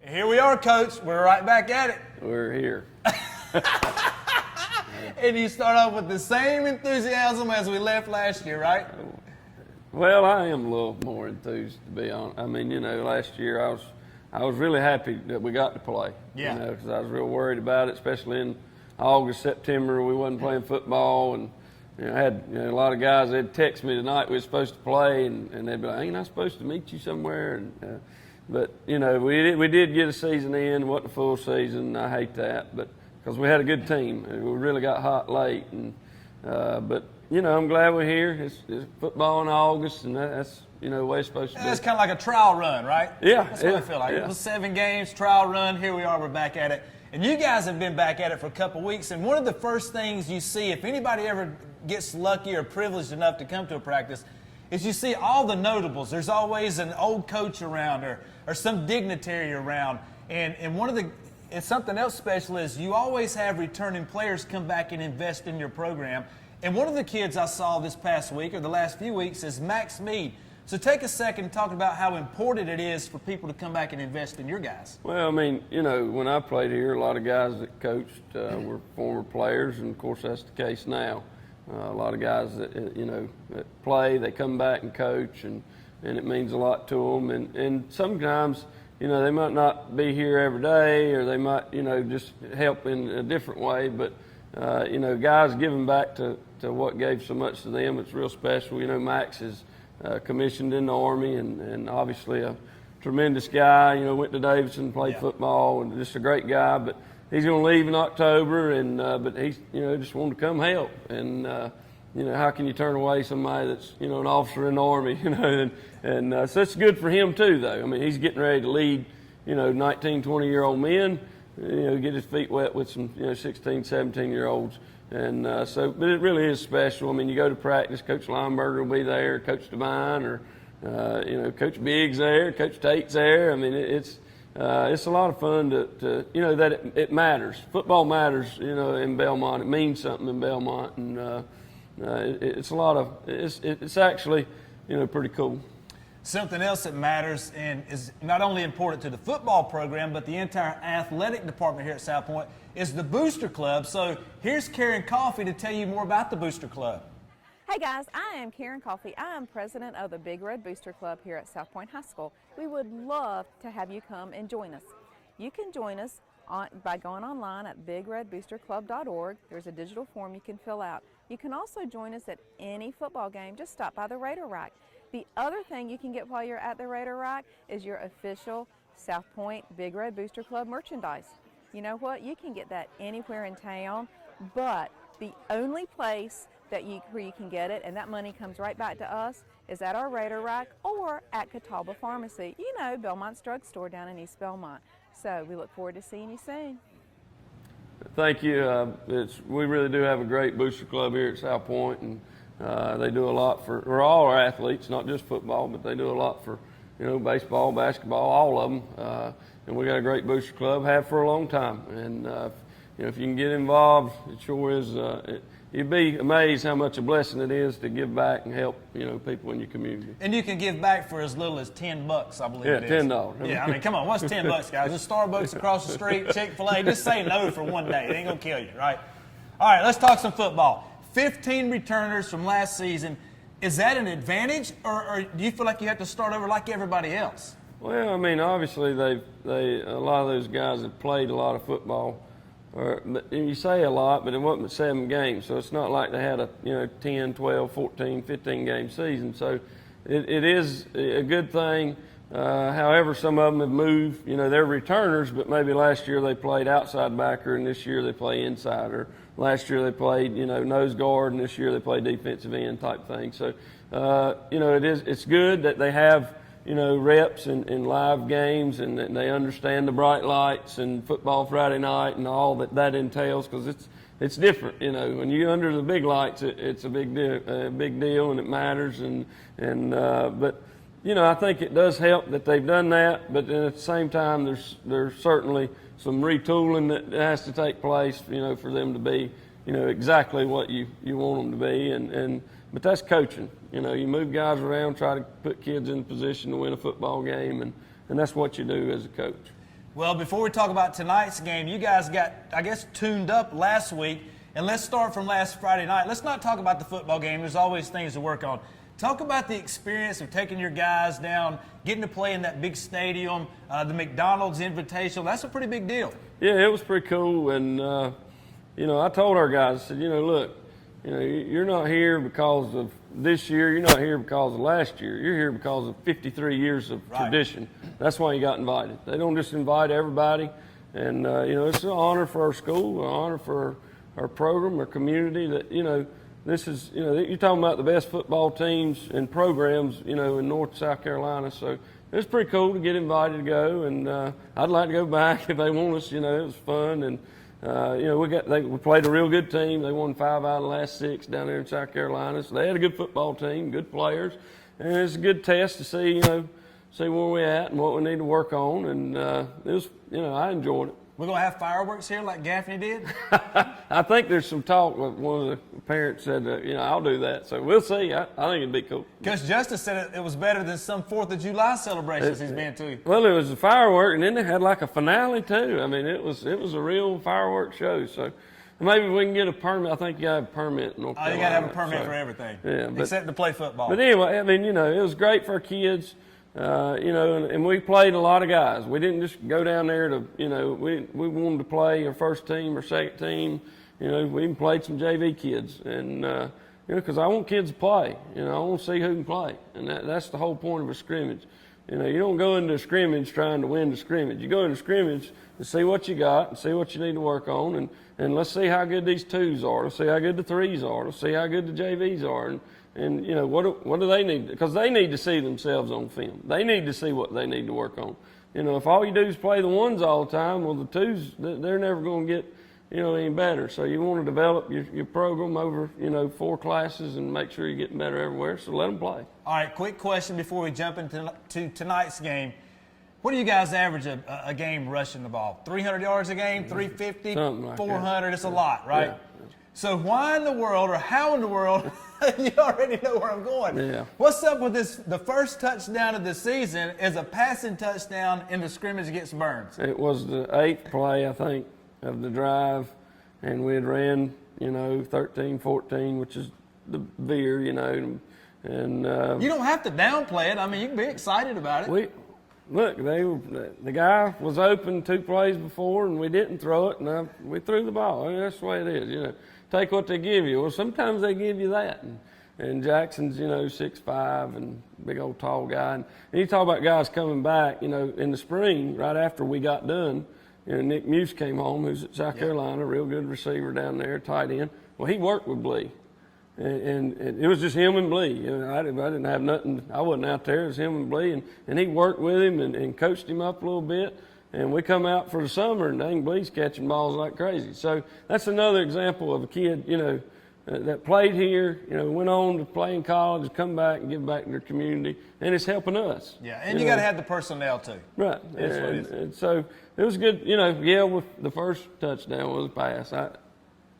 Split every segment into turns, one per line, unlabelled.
Here we are, Coach. We're right back at it.
We're here.
And you start off with the same enthusiasm as we left last year, right?
Well, I am a little more enthused, to be honest. I mean, last year I was really happy that we got to play.
Yeah.
Because I was real worried about it, especially in August, September. We wasn't playing football, and I had a lot of guys. They'd text me tonight we were supposed to play, and they'd be like, "Ain't I supposed to meet you somewhere?" But we did get a season in. It wasn't a full season. I hate that, but because we had a good team, we really got hot late, but I'm glad we're here. It's football in August, and that's the way it's supposed to be.
It's kind of like a trial run, right?
Yeah,
that's what I feel like.
Yeah.
It was 7 games, trial run. Here we are. We're back at it. And you guys have been back at it for a couple weeks. And one of the first things you see, if anybody ever gets lucky or privileged enough to come to a practice, is you see all the notables. There's always an old coach around or some dignitary around. And something else special is you always have returning players come back and invest in your program. And one of the kids I saw this past week or the last few weeks is Max Mead. So take a second and talk about how important it is for people to come back and invest in your guys.
Well, I mean, when I played here, a lot of guys that coached were former players, and of course that's the case now. A lot of guys that that play, they come back and coach, and it means a lot to them. And sometimes they might not be here every day, or they might just help in a different way. But guys giving back to what gave so much to them, it's real special. Max is commissioned in the Army, and obviously a tremendous guy. Went to Davidson, played football, and just a great guy. But he's going to leave in October, and but he's just wanted to come help. And how can you turn away somebody that's an officer in the Army? And so it's good for him too, though. I mean, he's getting ready to lead 19, 20-year-old men. Get his feet wet with some 16, 17-year-olds. And but it really is special. I mean, you go to practice, Coach Lineberger will be there, Coach Devine, or Coach Biggs there, Coach Tate's there. I mean, it's a lot of fun to that it matters. Football matters, in Belmont. It means something in Belmont, and it's actually pretty cool.
Something else that matters and is not only important to the football program, but the entire athletic department here at South Point is the Booster Club. So here's Karen Coffey to tell you more about the Booster Club.
Hey guys, I am Karen Coffey. I am president of the Big Red Booster Club here at South Point High School. We would love to have you come and join us. You can join us by going online at bigredboosterclub.org. There's a digital form you can fill out. You can also join us at any football game. Just stop by the Raider Rack. The other thing you can get while you're at the Raider Rack is your official South Point Big Red Booster Club merchandise. You know what? You can get that anywhere in town, but the only place where you can get it, and that money comes right back to us, is at our Raider Rack or at Catawba Pharmacy. Belmont's drugstore down in East Belmont. So we look forward to seeing you soon.
Thank you. We really do have a great booster club here at South Point, and they do a lot for all our athletes, not just football, but they do a lot for baseball, basketball, all of them. And we got a great booster club, have for a long time. And if you can get involved, it sure is. You'd be amazed how much a blessing it is to give back and help people in your community.
And you can give back for as little as $10, I believe it is.
Yeah, $10.
Yeah, I mean, come on, what's $10, guys? There's Starbucks across the street, Chick-fil-A. Just say no for one day. It ain't gonna kill you, right? All right, let's talk some football. 15 returners from last season. Is that an advantage, or do you feel like you have to start over like everybody else?
Well, I mean, obviously a lot of those guys have played a lot of football. But you say a lot, but it wasn't but 7 games, so it's not like they had a 10, 12, 14, 15 game season. So it is a good thing. However, some of them have moved. They're returners, but maybe last year they played outside backer, and this year they play inside. Or last year they played nose guard, and this year they play defensive end type thing. So it's good that they have reps in live games, and they understand the bright lights and football Friday night and all that entails, because it's different. When you're under the big lights, it's a big deal, and it matters. But I think it does help that they've done that. But then at the same time, there's certainly some retooling that has to take place, for them to be, exactly what you want them to be. But that's coaching. You move guys around, try to put kids in a position to win a football game, and that's what you do as a coach.
Well, before we talk about tonight's game, you guys got, I guess, tuned up last week. And let's start from last Friday night. Let's not talk about the football game. There's always things to work on. Talk about the experience of taking your guys down, getting to play in that big stadium, the McDonald's Invitational. That's a pretty big deal.
Yeah, it was pretty cool. And, I told our guys, I said, look, you're not here because of this year. You're not here because of last year. You're here because of 53 years of tradition. That's why you got invited. They don't just invite everybody. And, it's an honor for our school, an honor for our program, our community that, this is, you're talking about the best football teams and programs, in North South Carolina. So it's pretty cool to get invited to go. And I'd like to go back if they want us. It was fun. And, we played a real good team. They won 5 out of the last 6 down there in South Carolina. So they had a good football team, good players. And it's a good test to see, see where we're at and what we need to work on. And it was, I enjoyed it.
We're going to have fireworks here like Gaffney did?
I think there's some talk. One of the parents said, I'll do that. So we'll see. I think it'd be cool.
Coach Justice said it was better than some 4th of July celebrations he's been to.
Well, it was a firework, and then they had like a finale, too. I mean, it was a real fireworks show. So maybe we can get a permit. I think you got to have a permit in North Carolina.
You got to have a permit for everything, except to play football.
But anyway, I mean, it was great for our kids. And we played a lot of guys. We didn't just go down there to, we wanted to play our first team or second team. We even played some JV kids. And, because I want kids to play. I want to see who can play. And that's the whole point of a scrimmage. You don't go into a scrimmage trying to win the scrimmage. You go into a scrimmage and see what you got and see what you need to work on. And let's see how good these 2s are. Let's see how good the 3s are. Let's see how good the JVs are. And what do they need? Because they need to see themselves on film. They need to see what they need to work on. If all you do is play the 1s all the time, well, the 2s, they're never going to get, any better. So you want to develop your program over, 4 classes and make sure you're getting better everywhere. So let them play.
All right, quick question before we jump into tonight's game. What do you guys average a game rushing the ball? 300 yards a game, 350,
something like
400?
that.
It's a lot, right?
Yeah.
So why in the world, or how in the world, you already know where I'm going.
Yeah.
What's up with this? The first touchdown of the season is a passing touchdown in the scrimmage against Burns.
It was the 8th play, I think, of the drive, and we had ran, 13-14, which is the veer, and
you don't have to downplay it. I mean, you can be excited about it.
The guy was open 2 plays before, and we didn't throw it, and we threw the ball. I mean, that's the way it is, Take what they give you. Well, sometimes they give you that. And Jackson's, 6'5", and big old tall guy. And you talk about guys coming back, in the spring, right after we got done, Nick Muse came home, who's at South Carolina, real good receiver down there, tight end. Well, he worked with Blee. And it was just him and Blee. I didn't have nothing. I wasn't out there. It was him and Blee. And he worked with him and coached him up a little bit. And we come out for the summer, and dang, Blee's catching balls like crazy. So that's another example of a kid, that played here, went on to play in college, come back and give back to their community. And it's helping us.
Yeah, and you got to have the personnel, too.
Right. And so it was good. With the first touchdown was a pass.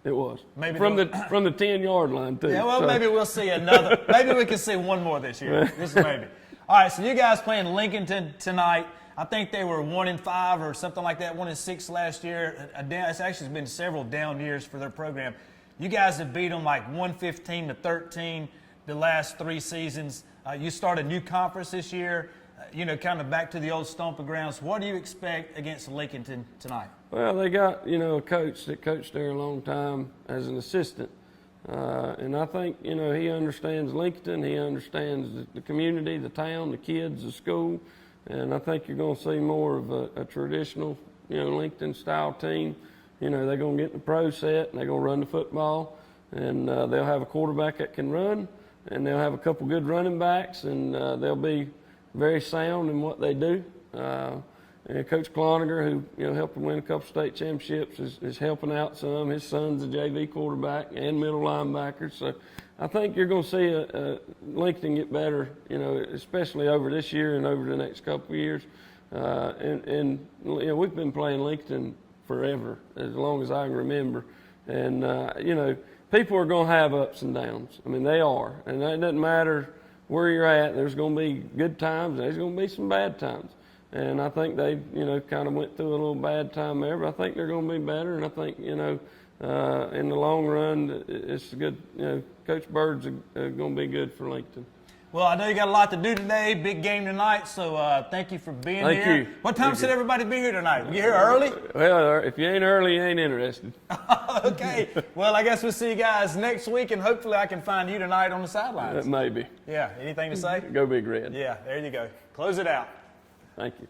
It was. Maybe from the 10-yard line, too.
Yeah, well, maybe we'll see another. Maybe we can see one more this year. Just maybe. All right, so you guys playing Lincolnton tonight. I think they were 1-5 or something like that, 1-6 last year. It's actually been several down years for their program. You guys have beat them like 115-13 the last 3 seasons. You start a new conference this year, kind of back to the old stomping grounds. What do you expect against Lincolnton tonight?
Well, they got, a coach that coached there a long time as an assistant. And I think, he understands Lincolnton. He understands the community, the town, the kids, the school. And I think you're going to see more of a traditional, Lincoln-style team. They're going to get in the pro set, and they're going to run the football. And they'll have a quarterback that can run, and they'll have a couple good running backs, and they'll be very sound in what they do. And Coach Cloninger, who helped them win a couple state championships, is helping out some. His son's a JV quarterback and middle linebacker. So I think you're going to see Lincoln get better, especially over this year and over the next couple of years. And we've been playing Lincoln forever, as long as I can remember. And, people are going to have ups and downs. I mean, they are. And it doesn't matter where you're at. There's going to be good times and there's going to be some bad times. and I think they, you know, kind of went through a little bad time there, but I think they're going to be better, and I think, you know, in the long run, it's good. You know, Coach Bird's going to be good for Lincoln.
Well, I know you got a lot to do today. Big game tonight, so thank you for being here.
Thank you.
What time should everybody be here tonight? We get here early?
Well, if you ain't early, you ain't interested.
Okay. Well, I guess we'll see you guys next week, and hopefully I can find you tonight on the sidelines.
Maybe.
Yeah. Anything to say?
Go Big Red.
Yeah. There you go. Close it out.
Thank you.